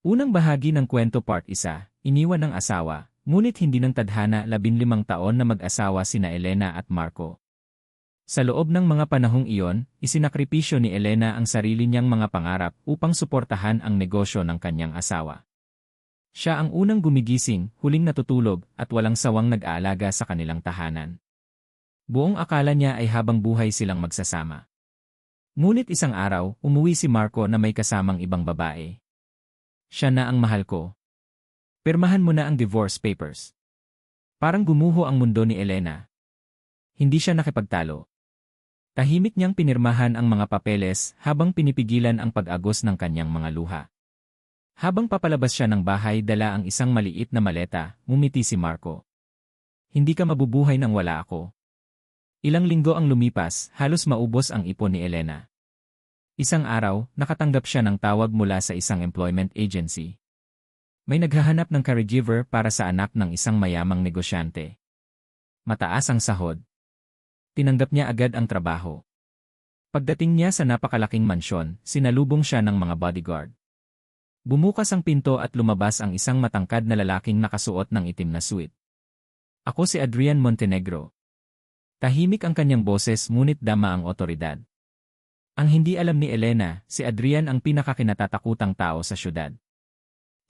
Unang bahagi ng kwento part 1, iniwan ng asawa, ngunit hindi ng tadhana 15 taon na mag-asawa sina Elena at Marco. Sa loob ng mga panahong iyon, isinakripisyo ni Elena ang sarili niyang mga pangarap upang suportahan ang negosyo ng kanyang asawa. Siya ang unang gumigising, huling natutulog, at walang sawang nag-aalaga sa kanilang tahanan. Buong akala niya ay habang buhay silang magsasama. Ngunit isang araw, umuwi si Marco na may kasamang ibang babae. Siya na ang mahal ko. Pirmahan mo na ang divorce papers. Parang gumuho ang mundo ni Elena. Hindi siya nakipagtalo. Tahimik niyang pinirmahan ang mga papeles habang pinipigilan ang pag-agos ng kanyang mga luha. Habang papalabas siya ng bahay dala ang isang maliit na maleta, ngumiti si Marco. Hindi ka mabubuhay nang wala ako. Ilang linggo ang lumipas, halos maubos ang ipon ni Elena. Isang araw, nakatanggap siya ng tawag mula sa isang employment agency. May naghahanap ng caregiver para sa anak ng isang mayamang negosyante. Mataas ang sahod. Tinanggap niya agad ang trabaho. Pagdating niya sa napakalaking mansyon, sinalubong siya ng mga bodyguard. Bumukas ang pinto at lumabas ang isang matangkad na lalaking nakasuot ng itim na suit. Ako si Adrian Montenegro. Tahimik ang kanyang boses ngunit dama ang otoridad. Ang hindi alam ni Elena, si Adrian ang pinakakinatatakutang tao sa syudad.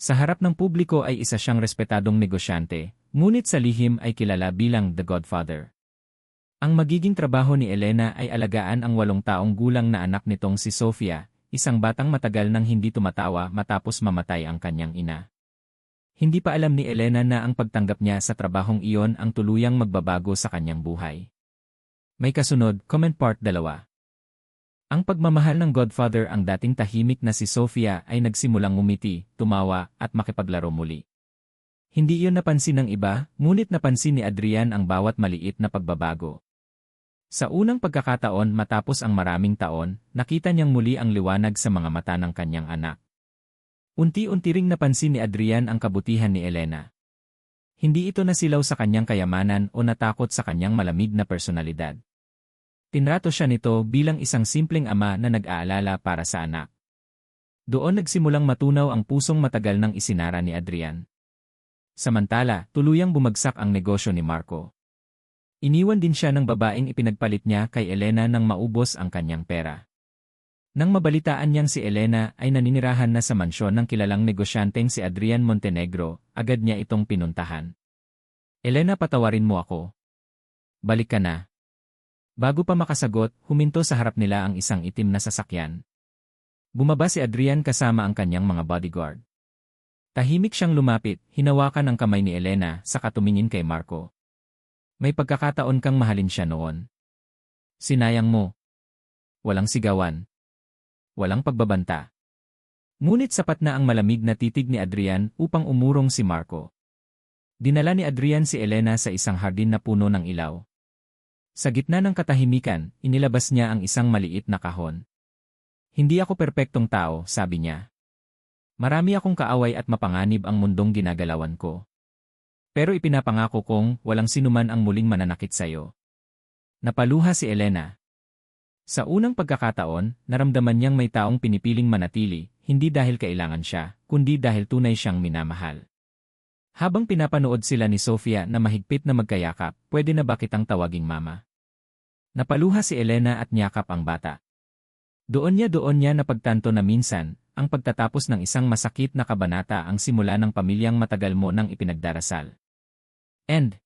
Sa harap ng publiko ay isa siyang respetadong negosyante, ngunit sa lihim ay kilala bilang The Godfather. Ang magiging trabaho ni Elena ay alagaan ang 8 taong gulang na anak nitong si Sofia, isang batang matagal nang hindi tumatawa matapos mamatay ang kanyang ina. Hindi pa alam ni Elena na ang pagtanggap niya sa trabahong iyon ang tuluyang magbabago sa kanyang buhay. May kasunod, comment part 2. Ang pagmamahal ng Godfather ang dating tahimik na si Sofia ay nagsimulang ngumiti, tumawa, at makipaglaro muli. Hindi iyon napansin ng iba, ngunit napansin ni Adrian ang bawat maliit na pagbabago. Sa unang pagkakataon matapos ang maraming taon, nakita niyang muli ang liwanag sa mga mata ng kanyang anak. Unti-unti ring napansin ni Adrian ang kabutihan ni Elena. Hindi ito nasilaw sa kanyang kayamanan o natakot sa kanyang malamig na personalidad. Tinrato siya nito bilang isang simpleng ama na nag-aalala para sa anak. Doon nagsimulang matunaw ang pusong matagal nang isinara ni Adrian. Samantala, tuluyang bumagsak ang negosyo ni Marco. Iniwan din siya ng babaeng ipinagpalit niya kay Elena nang maubos ang kanyang pera. Nang mabalitaan niyang si Elena ay naninirahan na sa mansyon ng kilalang negosyanteng si Adrian Montenegro, agad niya itong pinuntahan. Elena, patawarin mo ako. Balik ka na. Bago pa makasagot, huminto sa harap nila ang isang itim na sasakyan. Bumaba si Adrian kasama ang kanyang mga bodyguard. Tahimik siyang lumapit, hinawakan ang kamay ni Elena, saka tumingin kay Marco. May pagkakataon kang mahalin siya noon. Sinayang mo. Walang sigawan. Walang pagbabanta. Ngunit sapat na ang malamig na titig ni Adrian upang umurong si Marco. Dinala ni Adrian si Elena sa isang hardin na puno ng ilaw. Sa gitna ng katahimikan, inilabas niya ang isang maliit na kahon. Hindi ako perpektong tao, sabi niya. Marami akong kaaway at mapanganib ang mundong ginagalawan ko. Pero ipinapangako kong walang sinuman ang muling mananakit sa'yo. Napaluha si Elena. Sa unang pagkakataon, naramdaman niyang may taong pinipiling manatili, hindi dahil kailangan siya, kundi dahil tunay siyang minamahal. Habang pinapanood sila ni Sofia na mahigpit na magkayakap, pwede na ba kitang tawaging mama? Napaluha si Elena at niyakap ang bata. Doon niya napagtanto na minsan, ang pagtatapos ng isang masakit na kabanata ang simula ng pamilyang matagal mo nang ipinagdarasal. End.